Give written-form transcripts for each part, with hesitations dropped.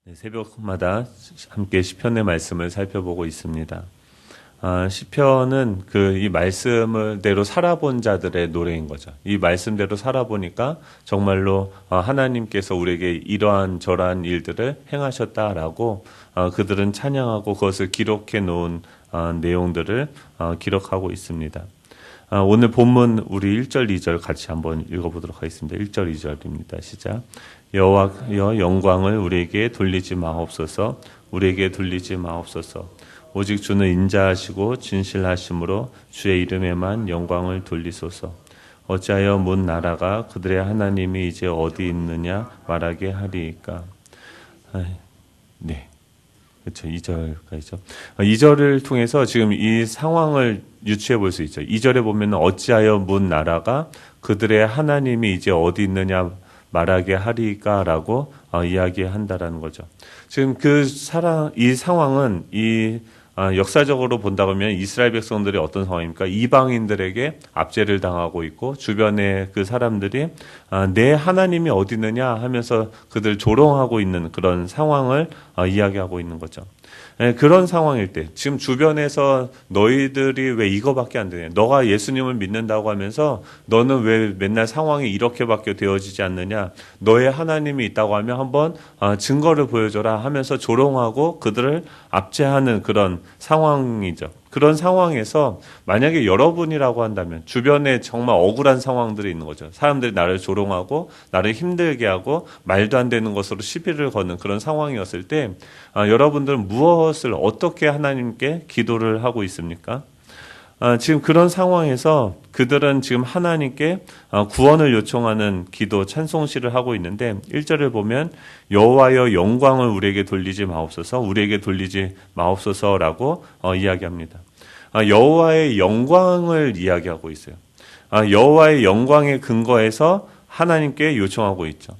네, 새벽마다 함께 시편의 말씀을 살펴보고 있습니다. 시편은 이 말씀대로 살아본 자들의 노래인 거죠. 이 말씀대로 살아보니까 정말로 하나님께서 우리에게 이러한 저러한 일들을 행하셨다라고 그들은 찬양하고 그것을 기록해 놓은 내용들을 기록하고 있습니다. 오늘 본문 우리 1절, 2절 같이 한번 읽어보도록 하겠습니다. 1절, 2절입니다. 시작. 여호와여 영광을 우리에게 돌리지 마옵소서. 우리에게 돌리지 마옵소서. 오직 주는 인자하시고 진실하심으로 주의 이름에만 영광을 돌리소서. 어찌하여 문 나라가 그들의 하나님이 이제 어디 있느냐 말하게 하리이까. 네. 그렇죠. 2절까지죠. 2절을 통해서 지금 이 상황을 유추해 볼 수 있죠. 2절에 보면 어찌하여 문 나라가 그들의 하나님이 이제 어디 있느냐 말하게 하리까라고 이야기한다라는 거죠. 지금 이 상황은 역사적으로 본다 그러면 이스라엘 백성들이 어떤 상황입니까? 이방인들에게 압제를 당하고 있고 주변의 그 사람들이 내 하나님이 어디 있느냐 하면서 그들 조롱하고 있는 그런 상황을 이야기하고 있는 거죠. 그런 상황일 때 지금 주변에서 너희들이 왜 이거밖에 안 되냐, 너가 예수님을 믿는다고 하면서 너는 왜 맨날 상황이 이렇게밖에 되어지지 않느냐, 너의 하나님이 있다고 하면 한번 증거를 보여줘라 하면서 조롱하고 그들을 압제하는 그런 상황이죠. 그런 상황에서 만약에 여러분이라고 한다면 주변에 정말 억울한 상황들이 있는 거죠. 사람들이 나를 조롱하고 나를 힘들게 하고 말도 안 되는 것으로 시비를 거는 그런 상황이었을 때 여러분들은 무엇을 어떻게 하나님께 기도를 하고 있습니까? 지금 그런 상황에서 그들은 지금 하나님께 구원을 요청하는 기도 찬송시를 하고 있는데 1절을 보면 여호와여 영광을 우리에게 돌리지 마옵소서, 우리에게 돌리지 마옵소서라고 이야기합니다. 여호와의 영광을 이야기하고 있어요. 여호와의 영광의 근거에서 하나님께 요청하고 있죠.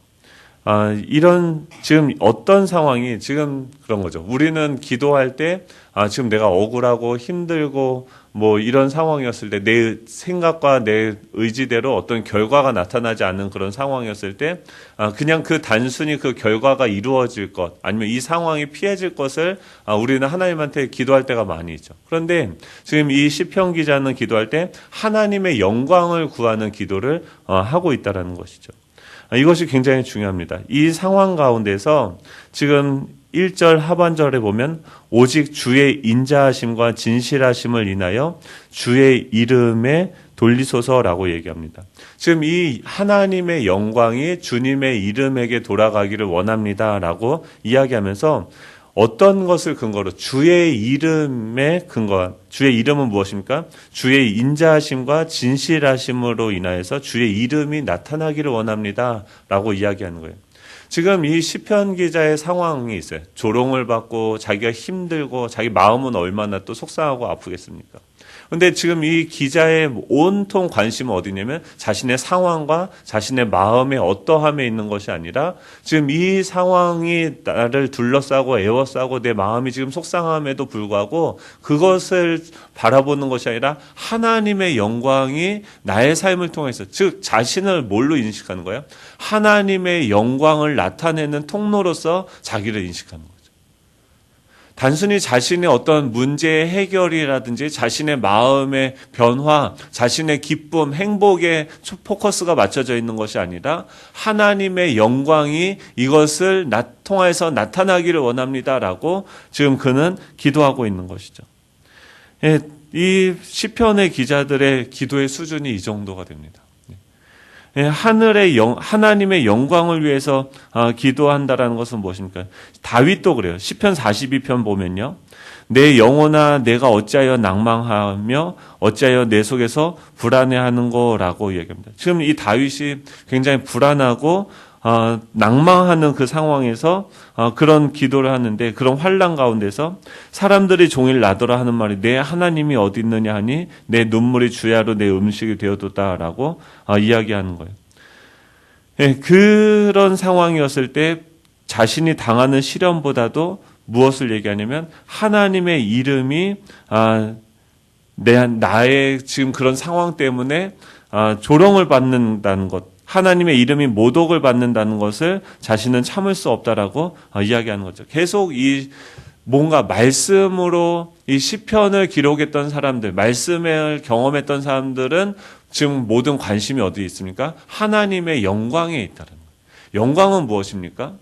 이런 지금 어떤 상황이 지금 그런 거죠. 우리는 기도할 때 지금 내가 억울하고 힘들고 뭐 이런 상황이었을 때 내 생각과 내 의지대로 어떤 결과가 나타나지 않는 그런 상황이었을 때 그냥 단순히 그 결과가 이루어질 것 아니면 이 상황이 피해질 것을 우리는 하나님한테 기도할 때가 많이 있죠. 그런데 지금 이 시편 기자는 기도할 때 하나님의 영광을 구하는 기도를 하고 있다라는 것이죠. 이것이 굉장히 중요합니다. 이 상황 가운데서 지금 1절 하반절에 보면 오직 주의 인자하심과 진실하심을 인하여 주의 이름에 돌리소서라고 얘기합니다. 지금 이 하나님의 영광이 주님의 이름에게 돌아가기를 원합니다라고 이야기하면서 어떤 것을 근거로 주의 이름의 근거, 주의 이름은 무엇입니까? 주의 인자하심과 진실하심으로 인하여서 주의 이름이 나타나기를 원합니다라고 이야기하는 거예요. 지금 이 시편 기자의 상황이 있어요. 조롱을 받고 자기가 힘들고 자기 마음은 얼마나 또 속상하고 아프겠습니까? 근데 지금 이 기자의 온통 관심은 어디냐면 자신의 상황과 자신의 마음의 어떠함에 있는 것이 아니라 지금 이 상황이 나를 둘러싸고 애워싸고 내 마음이 지금 속상함에도 불구하고 그것을 바라보는 것이 아니라 하나님의 영광이 나의 삶을 통해서, 즉 자신을 뭘로 인식하는 거예요? 하나님의 영광을 나타내는 통로로서 자기를 인식하는 거예요. 단순히 자신의 어떤 문제의 해결이라든지 자신의 마음의 변화, 자신의 기쁨, 행복에 포커스가 맞춰져 있는 것이 아니라 하나님의 영광이 이것을 통해서 나타나기를 원합니다라고 지금 그는 기도하고 있는 것이죠. 이 시편의 기자들의 기도의 수준이 이 정도가 됩니다. 하나님의 영광을 위해서 기도한다라는 것은 무엇입니까? 다윗도 그래요. 시편 42편 보면요. 내 영혼아 내가 어찌하여 낭망하며 어찌하여 내 속에서 불안해하는 거라고 얘기합니다. 지금 이 다윗이 굉장히 불안하고 낭망하는 그 상황에서 그런 기도를 하는데, 그런 환난 가운데서 사람들이 종일 나더라 하는 말이 내 하나님이 어디 있느냐 하니 내 눈물이 주야로 내 음식이 되어뒀다라고 이야기하는 거예요. 그런 상황이었을 때 자신이 당하는 시련보다도 무엇을 얘기하냐면 하나님의 이름이 나의 지금 그런 상황 때문에 조롱을 받는다는 것, 하나님의 이름이 모독을 받는다는 것을 자신은 참을 수 없다라고 이야기하는 거죠. 계속 이 뭔가 말씀으로 이 시편을 기록했던 사람들, 말씀을 경험했던 사람들은 지금 모든 관심이 어디에 있습니까? 하나님의 영광에 있다는 거예요. 영광은 무엇입니까?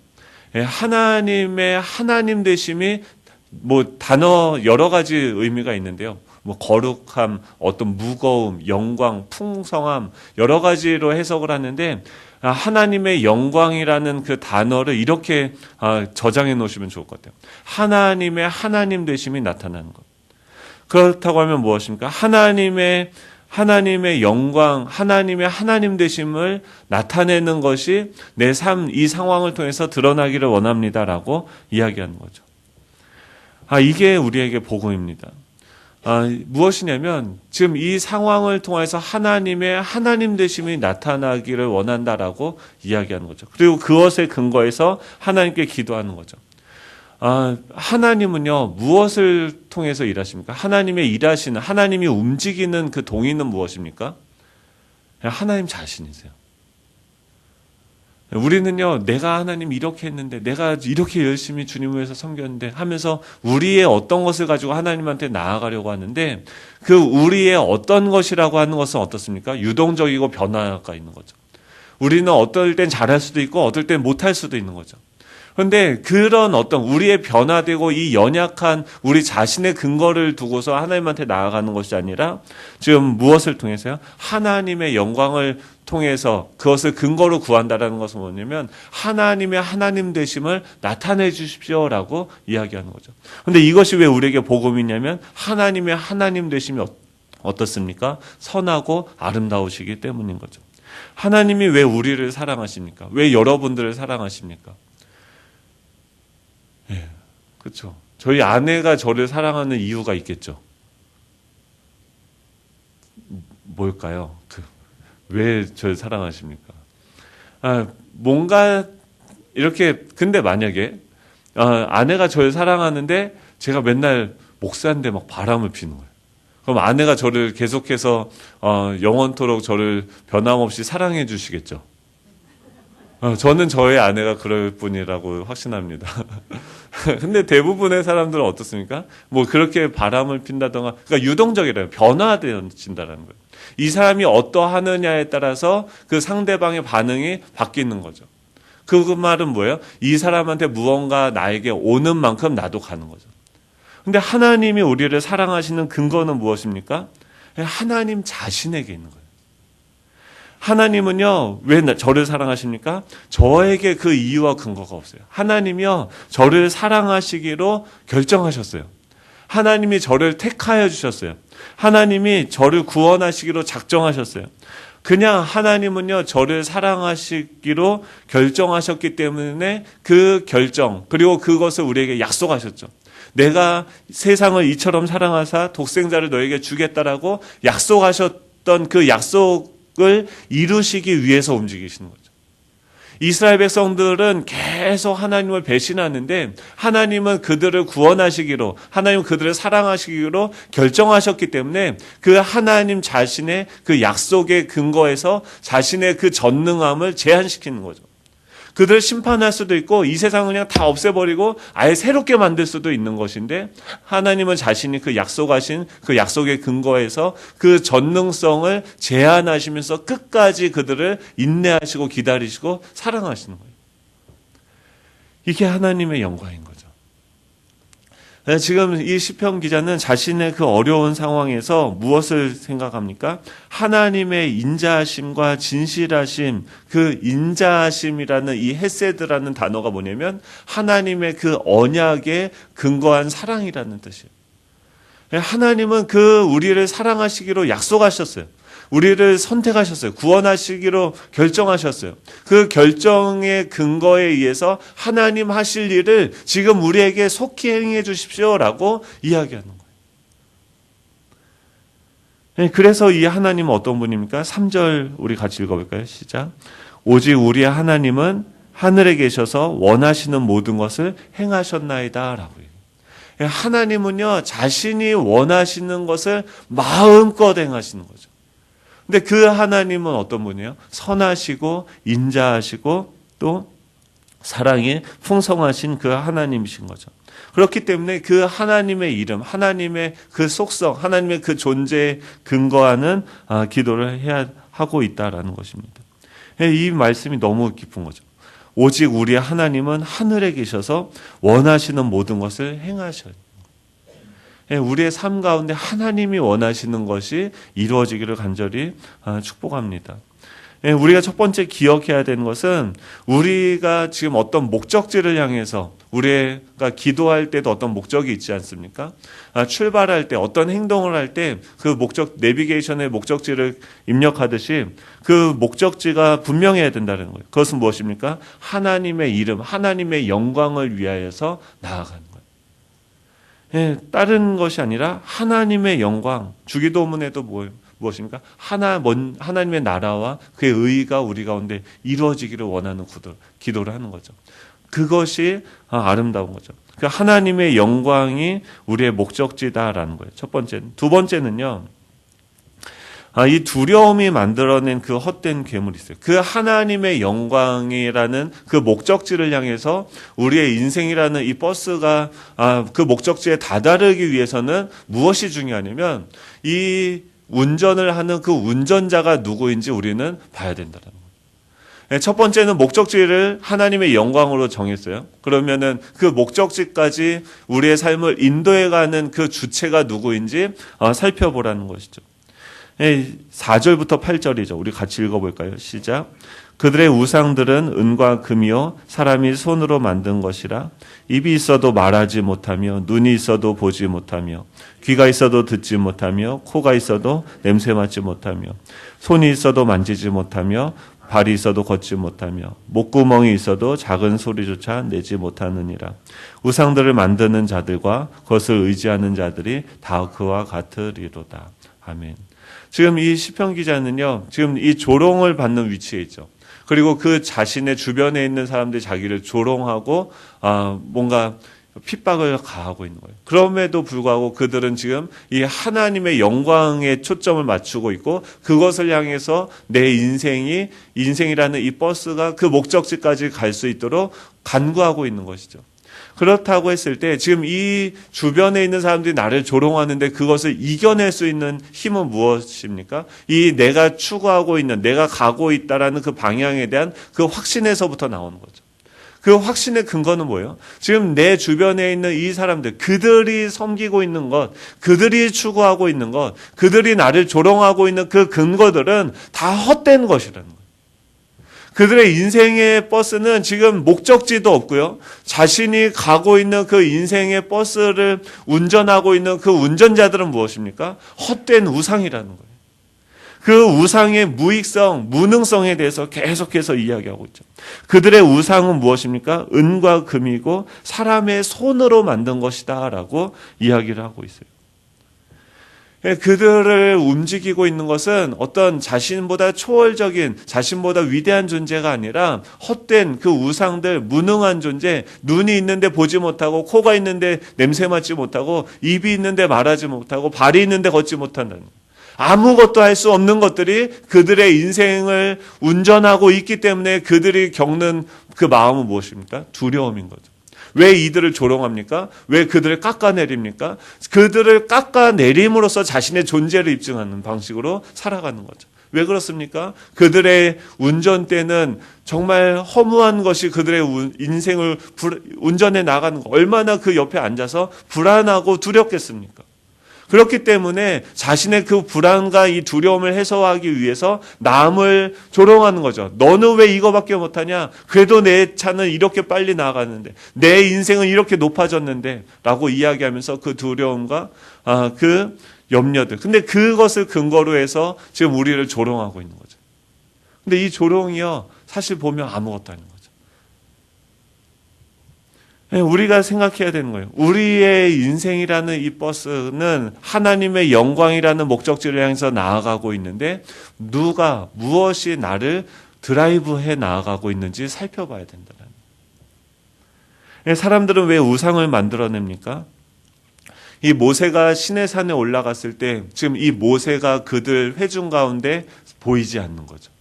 하나님의 하나님 되심이 뭐 단어 여러 가지 의미가 있는데요. 뭐 거룩함, 어떤 무거움, 영광, 풍성함 여러 가지로 해석을 하는데 하나님의 영광이라는 그 단어를 이렇게 저장해 놓으시면 좋을 것 같아요. 하나님의 하나님 되심이 나타나는 것. 그렇다고 하면 무엇입니까? 하나님의 영광, 하나님의 하나님 되심을 나타내는 것이 내 삶, 이 상황을 통해서 드러나기를 원합니다라고 이야기하는 거죠. 이게 우리에게 복음입니다. 무엇이냐면 지금 이 상황을 통해서 하나님의 하나님 되심이 나타나기를 원한다라고 이야기하는 거죠. 그리고 그것에 근거해서 하나님께 기도하는 거죠. 하나님은요, 무엇을 통해서 일하십니까? 하나님의 일하시는, 하나님이 움직이는 그 동의는 무엇입니까? 하나님 자신이세요. 우리는요, 내가 하나님 이렇게 했는데, 내가 이렇게 열심히 주님을 위해서 섬겼는데 하면서 우리의 어떤 것을 가지고 하나님한테 나아가려고 하는데, 그 우리의 어떤 것이라고 하는 것은 어떻습니까? 유동적이고 변화가 있는 거죠. 우리는 어떨 땐 잘할 수도 있고, 어떨 땐 못할 수도 있는 거죠. 그런데 그런 어떤 우리의 변화되고 이 연약한 우리 자신의 근거를 두고서 하나님한테 나아가는 것이 아니라 지금 무엇을 통해서요? 하나님의 영광을 통해서 그것을 근거로 구한다라는 것은 뭐냐면 하나님의 하나님 되심을 나타내 주십시오라고 이야기하는 거죠. 그런데 이것이 왜 우리에게 복음이냐면 하나님의 하나님 되심이 어떻습니까? 선하고 아름다우시기 때문인 거죠. 하나님이 왜 우리를 사랑하십니까? 왜 여러분들을 사랑하십니까? 그렇죠. 저희 아내가 저를 사랑하는 이유가 있겠죠. 뭘까요? 왜 저를 사랑하십니까? 뭔가 이렇게 근데 만약에 아내가 저를 사랑하는데 제가 맨날 목사인데 막 바람을 피는 거예요. 그럼 아내가 저를 계속해서 영원토록 저를 변함없이 사랑해 주시겠죠. 저는 저의 아내가 그럴 뿐이라고 확신합니다. 근데 대부분의 사람들은 어떻습니까? 뭐 그렇게 바람을 핀다던가, 그러니까 유동적이래요. 변화되어진다는 거예요. 이 사람이 어떠하느냐에 따라서 그 상대방의 반응이 바뀌는 거죠. 그 말은 뭐예요? 이 사람한테 무언가 나에게 오는 만큼 나도 가는 거죠. 근데 하나님이 우리를 사랑하시는 근거는 무엇입니까? 하나님 자신에게 있는 거예요. 하나님은요, 왜 저를 사랑하십니까? 저에게 그 이유와 근거가 없어요. 하나님이요, 저를 사랑하시기로 결정하셨어요. 하나님이 저를 택하여 주셨어요. 하나님이 저를 구원하시기로 작정하셨어요. 그냥 하나님은요, 저를 사랑하시기로 결정하셨기 때문에 그 결정, 그리고 그것을 우리에게 약속하셨죠. 내가 세상을 이처럼 사랑하사 독생자를 너에게 주겠다라고 약속하셨던 그 약속을 이루시기 위해서 움직이시는 거죠. 이스라엘 백성들은 계속 하나님을 배신하는데 하나님은 그들을 구원하시기로, 하나님은 그들을 사랑하시기로 결정하셨기 때문에 그 하나님 자신의 그 약속의 근거에서 자신의 그 전능함을 제한시키는 거죠. 그들을 심판할 수도 있고 이 세상을 그냥 다 없애버리고 아예 새롭게 만들 수도 있는 것인데 하나님은 자신이 그 약속하신 그 약속의 근거에서 그 전능성을 제한하시면서 끝까지 그들을 인내하시고 기다리시고 사랑하시는 거예요. 이게 하나님의 영광인 거죠. 지금 이 시편 기자는 자신의 그 어려운 상황에서 무엇을 생각합니까? 하나님의 인자하심과 진실하심, 그 인자하심이라는 이 헤세드라는 단어가 뭐냐면 하나님의 그 언약에 근거한 사랑이라는 뜻이에요. 하나님은 그 우리를 사랑하시기로 약속하셨어요. 우리를 선택하셨어요. 구원하시기로 결정하셨어요. 그 결정의 근거에 의해서 하나님 하실 일을 지금 우리에게 속히 행해 주십시오라고 이야기하는 거예요. 그래서 이 하나님은 어떤 분입니까? 3절 우리 같이 읽어볼까요? 시작. 오직 우리의 하나님은 하늘에 계셔서 원하시는 모든 것을 행하셨나이다 라고 얘기해요. 하나님은요, 자신이 원하시는 것을 마음껏 행하시는 거죠. 근데 그 하나님은 어떤 분이에요? 선하시고 인자하시고 또 사랑이 풍성하신 그 하나님이신 거죠. 그렇기 때문에 그 하나님의 이름, 하나님의 그 속성, 하나님의 그 존재에 근거하는 기도를 해야 하고 있다라는 것입니다. 이 말씀이 너무 깊은 거죠. 오직 우리의 하나님은 하늘에 계셔서 원하시는 모든 것을 행하셔요. 우리의 삶 가운데 하나님이 원하시는 것이 이루어지기를 간절히 축복합니다. 우리가 첫 번째 기억해야 되는 것은 우리가 지금 어떤 목적지를 향해서 우리가 기도할 때도 어떤 목적이 있지 않습니까? 출발할 때 어떤 행동을 할 때 그 목적, 내비게이션의 목적지를 입력하듯이 그 목적지가 분명해야 된다는 거예요. 그것은 무엇입니까? 하나님의 이름, 하나님의 영광을 위하여서 나아가는 거예요. 다른 것이 아니라 하나님의 영광, 주기도문에도 무엇입니까? 하나님의 나라와 그의 의의가 우리 가운데 이루어지기를 원하는 기도를 하는 거죠. 그것이 아름다운 거죠. 그 하나님의 영광이 우리의 목적지다라는 거예요. 첫 번째는. 두 번째는요. 이 두려움이 만들어낸 그 헛된 괴물이 있어요. 그 하나님의 영광이라는 그 목적지를 향해서 우리의 인생이라는 이 버스가 그 목적지에 다다르기 위해서는 무엇이 중요하냐면 이 운전을 하는 그 운전자가 누구인지 우리는 봐야 된다는 거예요. 첫 번째는 목적지를 하나님의 영광으로 정했어요. 그러면은 그 목적지까지 우리의 삶을 인도해가는 그 주체가 누구인지 살펴보라는 것이죠. 4절부터 8절이죠. 우리 같이 읽어볼까요? 시작. 그들의 우상들은 은과 금이요 사람이 손으로 만든 것이라 입이 있어도 말하지 못하며 눈이 있어도 보지 못하며 귀가 있어도 듣지 못하며 코가 있어도 냄새 맡지 못하며 손이 있어도 만지지 못하며 발이 있어도 걷지 못하며 목구멍이 있어도 작은 소리조차 내지 못하느니라. 우상들을 만드는 자들과 그것을 의지하는 자들이 다 그와 같으리로다. 아멘. 지금 이 시편 기자는요, 지금 이 조롱을 받는 위치에 있죠. 그리고 그 자신의 주변에 있는 사람들이 자기를 조롱하고 뭔가 핍박을 가하고 있는 거예요. 그럼에도 불구하고 그들은 지금 이 하나님의 영광에 초점을 맞추고 있고 그것을 향해서 내 인생이라는 이 버스가 그 목적지까지 갈 수 있도록 간구하고 있는 것이죠. 그렇다고 했을 때 지금 이 주변에 있는 사람들이 나를 조롱하는데 그것을 이겨낼 수 있는 힘은 무엇입니까? 이 내가 추구하고 있는, 내가 가고 있다라는 그 방향에 대한 그 확신에서부터 나오는 거죠. 그 확신의 근거는 뭐예요? 지금 내 주변에 있는 이 사람들, 그들이 섬기고 있는 것, 그들이 추구하고 있는 것, 그들이 나를 조롱하고 있는 그 근거들은 다 헛된 것이라는 거예요. 그들의 인생의 버스는 지금 목적지도 없고요. 자신이 가고 있는 그 인생의 버스를 운전하고 있는 그 운전자들은 무엇입니까? 헛된 우상이라는 거예요. 그 우상의 무익성, 무능성에 대해서 계속해서 이야기하고 있죠. 그들의 우상은 무엇입니까? 은과 금이고 사람의 손으로 만든 것이다 라고 이야기를 하고 있어요. 그들을 움직이고 있는 것은 어떤 자신보다 초월적인, 자신보다 위대한 존재가 아니라 헛된 그 우상들, 무능한 존재, 눈이 있는데 보지 못하고, 코가 있는데 냄새 맡지 못하고, 입이 있는데 말하지 못하고, 발이 있는데 걷지 못한다는 거예요. 아무것도 할 수 없는 것들이 그들의 인생을 운전하고 있기 때문에 그들이 겪는 그 마음은 무엇입니까? 두려움인 거죠. 왜 이들을 조롱합니까? 왜 그들을 깎아내립니까? 그들을 깎아내림으로써 자신의 존재를 입증하는 방식으로 살아가는 거죠. 왜 그렇습니까? 그들의 운전대는 정말 허무한 것이 그들의 인생을 운전해 나가는 거. 얼마나 그 옆에 앉아서 불안하고 두렵겠습니까? 그렇기 때문에 자신의 그 불안과 이 두려움을 해소하기 위해서 남을 조롱하는 거죠. 너는 왜 이거밖에 못하냐? 그래도 내 차는 이렇게 빨리 나가는데, 내 인생은 이렇게 높아졌는데 라고 이야기하면서 그 두려움과 그 염려들. 근데 그것을 근거로 해서 지금 우리를 조롱하고 있는 거죠. 근데 이 조롱이요, 사실 보면 아무것도 아닌 거죠. 우리가 생각해야 되는 거예요. 우리의 인생이라는 이 버스는 하나님의 영광이라는 목적지를 향해서 나아가고 있는데 누가, 무엇이 나를 드라이브해 나아가고 있는지 살펴봐야 된다는 거예요. 사람들은 왜 우상을 만들어냅니까? 이 모세가 시내산에 올라갔을 때 지금 이 모세가 그들 회중 가운데 보이지 않는 거죠.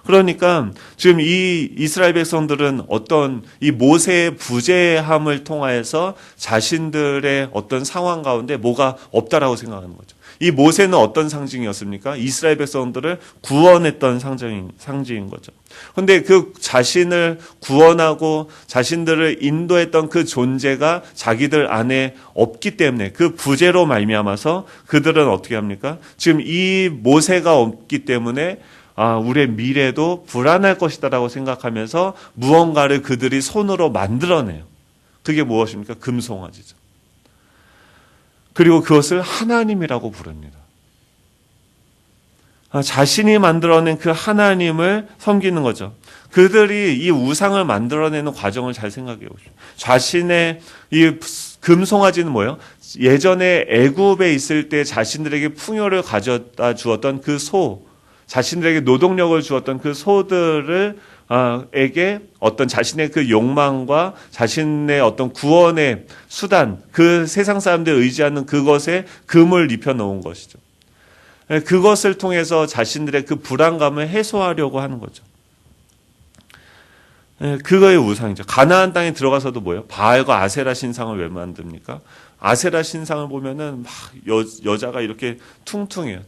그러니까 지금 이 이스라엘 백성들은 어떤 이 모세의 부재함을 통하여서 자신들의 어떤 상황 가운데 뭐가 없다라고 생각하는 거죠. 이 모세는 어떤 상징이었습니까? 이스라엘 백성들을 구원했던 상징인 거죠. 그런데 그 자신을 구원하고 자신들을 인도했던 그 존재가 자기들 안에 없기 때문에 그 부재로 말미암아서 그들은 어떻게 합니까? 지금 이 모세가 없기 때문에 우리의 미래도 불안할 것이다라고 생각하면서 무언가를 그들이 손으로 만들어내요. 그게 무엇입니까? 금송아지죠. 그리고 그것을 하나님이라고 부릅니다. 자신이 만들어낸 그 하나님을 섬기는 거죠. 그들이 이 우상을 만들어내는 과정을 잘 생각해 보십시오. 자신의 이 금송아지는 뭐예요? 예전에 애굽에 있을 때 자신들에게 풍요를 가져다 주었던 그 소, 자신들에게 노동력을 주었던 그 소들을 에게 어떤 자신의 그 욕망과 자신의 어떤 구원의 수단, 그 세상 사람들 의지하는 그것에 금을 입혀 놓은 것이죠. 그것을 통해서 자신들의 그 불안감을 해소하려고 하는 거죠. 그거의 우상이죠. 가나안 땅에 들어가서도 뭐예요? 바알과 아세라 신상을 왜 만듭니까? 아세라 신상을 보면은 막 여자가 이렇게 퉁퉁해요.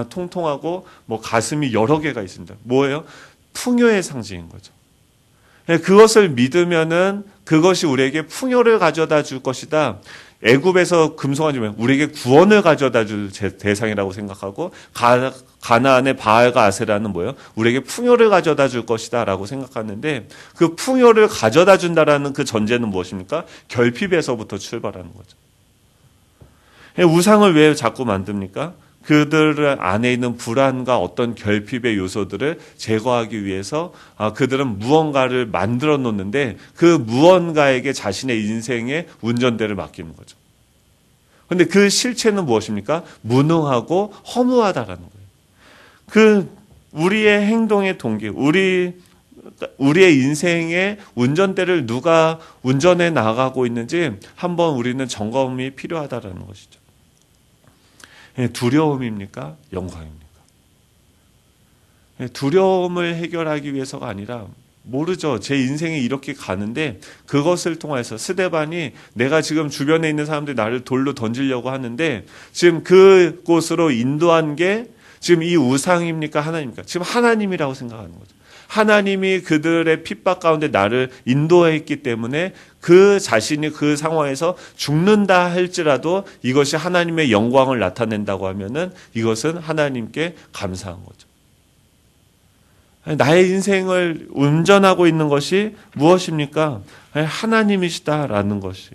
통통하고 뭐 가슴이 여러 개가 있습니다. 뭐예요? 풍요의 상징인 거죠. 그것을 믿으면은 그것이 우리에게 풍요를 가져다 줄 것이다. 애굽에서 금송아지면 우리에게 구원을 가져다 줄 대상이라고 생각하고 가나안의 바알과 아세라는 뭐예요? 우리에게 풍요를 가져다 줄 것이다라고 생각하는데 그 풍요를 가져다 준다라는 그 전제는 무엇입니까? 결핍에서부터 출발하는 거죠. 우상을 왜 자꾸 만듭니까? 그들 안에 있는 불안과 어떤 결핍의 요소들을 제거하기 위해서 그들은 무언가를 만들어 놓는데 그 무언가에게 자신의 인생의 운전대를 맡기는 거죠. 그런데 그 실체는 무엇입니까? 무능하고 허무하다라는 거예요. 그 우리의 행동의 동기, 우리의 인생의 운전대를 누가 운전해 나가고 있는지 한번 우리는 점검이 필요하다라는 것이죠. 두려움입니까? 영광입니까? 두려움을 해결하기 위해서가 아니라 모르죠. 제 인생이 이렇게 가는데 그것을 통해서 스데반이 내가 지금 주변에 있는 사람들이 나를 돌로 던지려고 하는데 지금 그곳으로 인도한 게 지금 이 우상입니까? 하나님입니까? 지금 하나님이라고 생각하는 거죠. 하나님이 그들의 핍박 가운데 나를 인도했기 때문에 그 자신이 그 상황에서 죽는다 할지라도 이것이 하나님의 영광을 나타낸다고 하면은 이것은 하나님께 감사한 거죠. 나의 인생을 운전하고 있는 것이 무엇입니까? 하나님이시다라는 것이.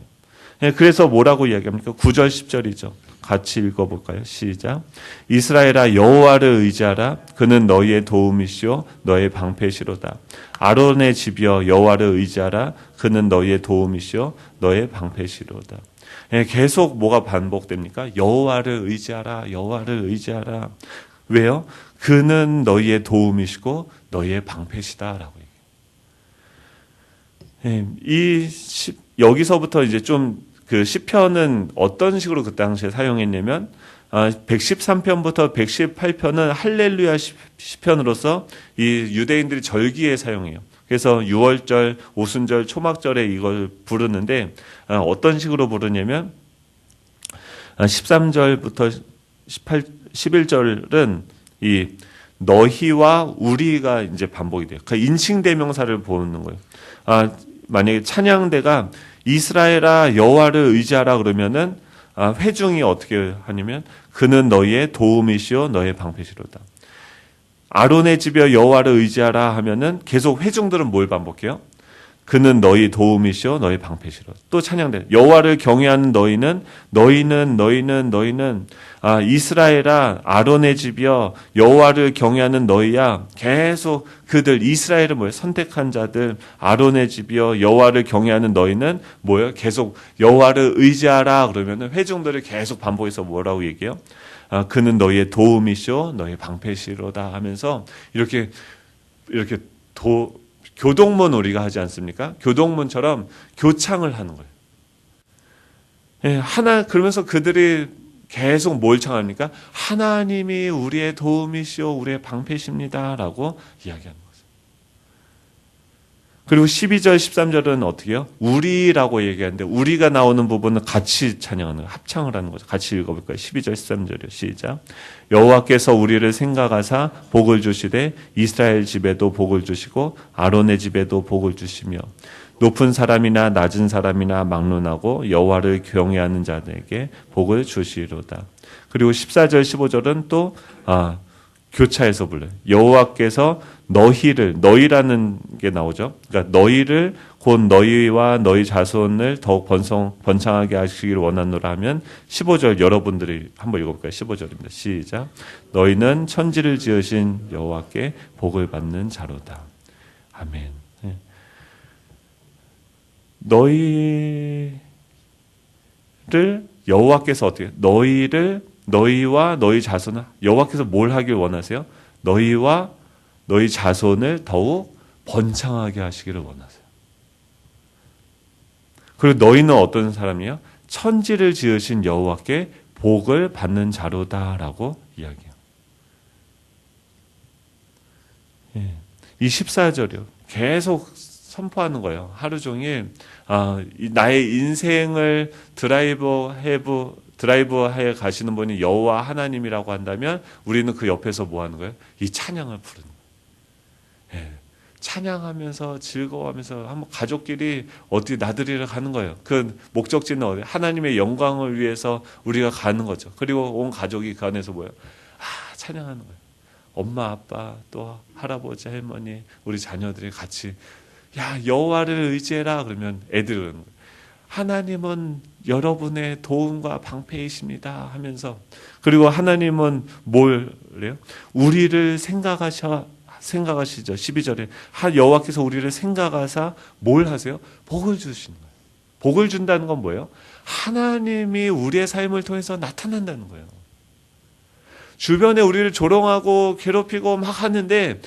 그래서 뭐라고 이야기합니까? 9절 10절이죠. 같이 읽어볼까요? 시작. 이스라엘아 여호와를 의지하라. 그는 너희의 도움이시오 너의 방패시로다. 아론의 집이여 여호와를 의지하라. 그는 너희의 도움이시오 너의 방패시로다. 계속 뭐가 반복됩니까? 여호와를 의지하라. 여호와를 의지하라. 왜요? 그는 너희의 도움이시고 너희의 방패시다라고 얘기해요. 여기서부터 이제 좀 그 시편은 어떤 식으로 그 당시에 사용했냐면 113편부터 118편은 할렐루야 시편으로서 이 유대인들이 절기에 사용해요. 그래서 6월절, 오순절, 초막절에 이걸 부르는데 어떤 식으로 부르냐면 13절부터 11절은 이 너희와 우리가 이제 반복이 돼요. 그 인칭 대명사를 보는 거예요. 만약에 찬양대가 이스라엘아 여호와를 의지하라 그러면은 회중이 어떻게 하냐면 그는 너희의 도움이시오 너의 방패시로다. 아론의 집여 여호와를 의지하라 하면은 계속 회중들은 뭘 반복해요? 그는 너희 도움이시오 너희 방패시로. 또 찬양대 여호와를 경외하는 너희는 이스라엘아 아론의 집이여 여호와를 경외하는 너희야. 계속 그들 이스라엘은 뭐예요? 선택한 자들 아론의 집이여 여호와를 경외하는 너희는 뭐예요? 계속 여호와를 의지하라 그러면은 회중들을 계속 반복해서 뭐라고 얘기해요? 그는 너희의 도움이시오 너희 방패시로다 하면서 이렇게 교동문 우리가 하지 않습니까? 교동문처럼 교창을 하는 거예요. 예, 그러면서 그들이 계속 뭘 청합니까? 하나님이 우리의 도움이시오, 우리의 방패십니다라고 이야기하는 거죠. 그리고 12절, 13절은 어떻게 해요? 우리라고 얘기하는데 우리가 나오는 부분은 같이 찬양하는 거예요. 합창을 하는 거죠. 같이 읽어볼까요? 12절, 13절이요. 시작. 여호와께서 우리를 생각하사 복을 주시되 이스라엘 집에도 복을 주시고 아론의 집에도 복을 주시며 높은 사람이나 낮은 사람이나 막론하고 여호와를 경외하는 자들에게 복을 주시리로다. 그리고 14절, 15절은 또 교차해서 불러요. 여호와께서 너희라는 게 나오죠. 그러니까 너희를 곧 너희와 너희 자손을 더욱 번창하게 하시기를 원하노라 하면 15절 여러분들이 한번 읽어볼까요? 15절입니다. 시작. 너희는 천지를 지으신 여호와께 복을 받는 자로다. 아멘. 너희를 여호와께서 어떻게 너희와 너희 자손을 여호와께서 뭘 하길 원하세요? 너희와 너희 자손을 더욱 번창하게 하시기를 원하세요. 그리고 너희는 어떤 사람이요? 천지를 지으신 여호와께 복을 받는 자로다라고 이야기해요. 이 14절이요. 계속 선포하는 거예요. 하루 종일 나의 인생을 드라이브해 가시는 분이 여호와 하나님이라고 한다면 우리는 그 옆에서 뭐 하는 거예요? 이 찬양을 부르는 거예요. 찬양하면서 즐거워하면서 한번 가족끼리 어디 나들이를 가는 거예요. 그 목적지는 어디? 하나님의 영광을 위해서 우리가 가는 거죠. 그리고 온 가족이 그 안에서 뭐예요? 찬양하는 거예요. 엄마, 아빠, 또 할아버지, 할머니, 우리 자녀들이 같이 여호와를 의지해라 그러면 애들은 그러는 거예요. 하나님은 여러분의 도움과 방패이십니다 하면서 그리고 하나님은 뭘래요? 우리를 생각하시죠. 12절에 여호와께서 우리를 생각하사 뭘 하세요? 복을 주시는 거예요. 복을 준다는 건 뭐예요? 하나님이 우리의 삶을 통해서 나타난다는 거예요. 주변에 우리를 조롱하고 괴롭히고 막 하는데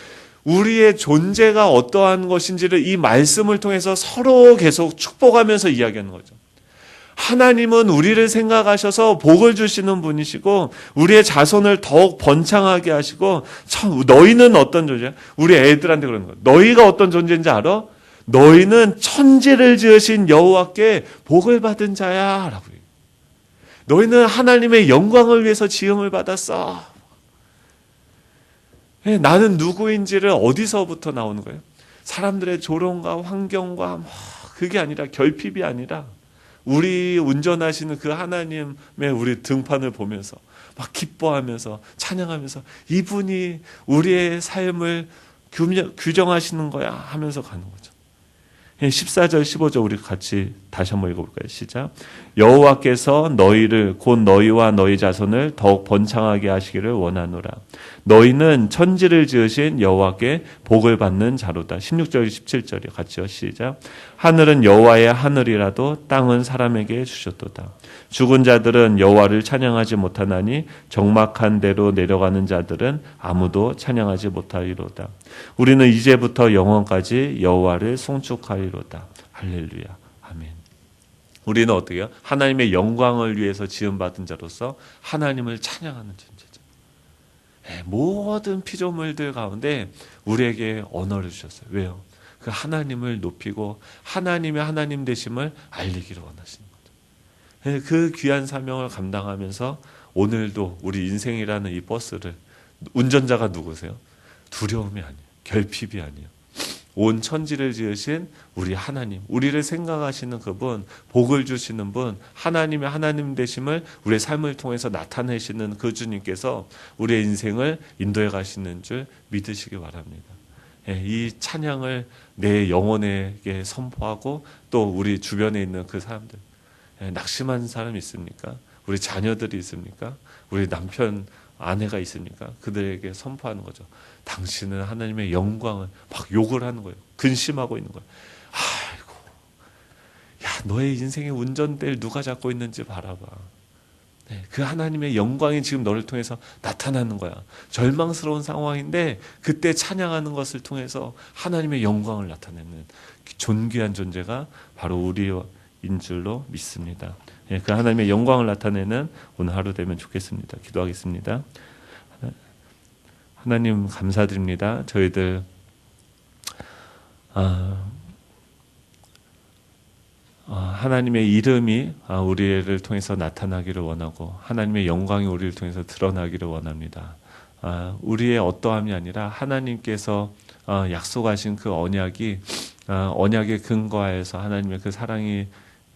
우리의 존재가 어떠한 것인지를 이 말씀을 통해서 서로 계속 축복하면서 이야기하는 거죠. 하나님은 우리를 생각하셔서 복을 주시는 분이시고 우리의 자손을 더욱 번창하게 하시고 너희는 어떤 존재야? 우리 애들한테 그러는 거야. 너희가 어떤 존재인지 알아? 너희는 천지를 지으신 여호와께 복을 받은 자야 라고 해요. 너희는 하나님의 영광을 위해서 지음을 받았어. 나는 누구인지를 어디서부터 나오는 거예요? 사람들의 조롱과 환경과 그게 아니라 결핍이 아니라 우리 운전하시는 그 하나님의 우리 등판을 보면서 막 기뻐하면서 찬양하면서 이분이 우리의 삶을 규정하시는 거야 하면서 가는 거죠. 14절 15절 우리 같이 다시 한번 읽어볼까요? 시작. 여호와께서 너희를 곧 너희와 너희 자손을 더욱 번창하게 하시기를 원하노라. 너희는 천지를 지으신 여호와께 복을 받는 자로다. 16절 17절이 같이요. 시작. 하늘은 여호와의 하늘이라도 땅은 사람에게 주셨도다. 죽은 자들은 여호와를 찬양하지 못하나니 적막한 데로 내려가는 자들은 아무도 찬양하지 못하리로다. 우리는 이제부터 영원까지 여호와를 송축하리로다. 할렐루야. 아멘. 우리는 어떻게 해요? 하나님의 영광을 위해서 지음받은 자로서 하나님을 찬양하는 존재죠. 모든 피조물들 가운데 우리에게 언어를 주셨어요. 왜요? 그 하나님을 높이고 하나님의 하나님 되심을 알리기를 원하시는 거죠. 그 귀한 사명을 감당하면서 오늘도 우리 인생이라는 이 버스를 운전자가 누구세요? 두려움이 아니에요. 결핍이 아니에요. 온 천지를 지으신 우리 하나님, 우리를 생각하시는 그분, 복을 주시는 분, 하나님의 하나님 되심을 우리의 삶을 통해서 나타내시는 그 주님께서 우리의 인생을 인도해 가시는 줄 믿으시기 바랍니다. 이 찬양을 내 영혼에게 선포하고 또 우리 주변에 있는 그 사람들, 낙심한 사람이 있습니까? 우리 자녀들이 있습니까? 우리 남편, 아내가 있습니까? 그들에게 선포하는 거죠. 당신은 하나님의 영광을 막 욕을 하는 거예요. 근심하고 있는 거예요. 아이고, 너의 인생의 운전대를 누가 잡고 있는지 바라봐. 그 하나님의 영광이 지금 너를 통해서 나타나는 거야. 절망스러운 상황인데 그때 찬양하는 것을 통해서 하나님의 영광을 나타내는 존귀한 존재가 바로 우리 인 줄로 믿습니다. 예, 그 하나님의 영광을 나타내는 오늘 하루 되면 좋겠습니다. 기도하겠습니다. 하나님 감사드립니다. 저희들 하나님의 이름이 우리를 통해서 나타나기를 원하고 하나님의 영광이 우리를 통해서 드러나기를 원합니다. 우리의 어떠함이 아니라 하나님께서 약속하신 그 언약이 언약에 근거하여서 하나님의 그 사랑이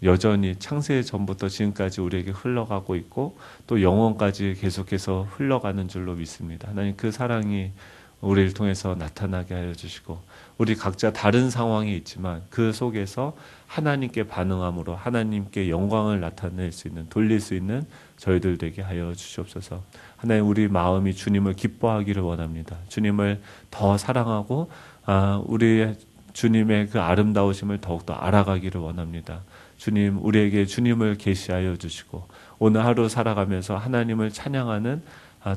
여전히 창세 전부터 지금까지 우리에게 흘러가고 있고 또 영원까지 계속해서 흘러가는 줄로 믿습니다. 하나님 그 사랑이 우리를 통해서 나타나게 하여 주시고 우리 각자 다른 상황이 있지만 그 속에서 하나님께 반응함으로 하나님께 영광을 나타낼 수 있는 돌릴 수 있는 저희들 되게 하여 주시옵소서. 하나님 우리 마음이 주님을 기뻐하기를 원합니다. 주님을 더 사랑하고 우리 주님의 그 아름다우심을 더욱더 알아가기를 원합니다. 주님 우리에게 주님을 계시하여 주시고 오늘 하루 살아가면서 하나님을 찬양하는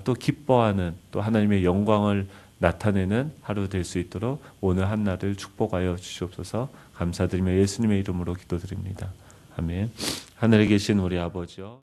또 기뻐하는 또 하나님의 영광을 나타내는 하루 될 수 있도록 오늘 한날을 축복하여 주시옵소서. 감사드리며 예수님의 이름으로 기도드립니다. 아멘. 하늘에 계신 우리 아버지여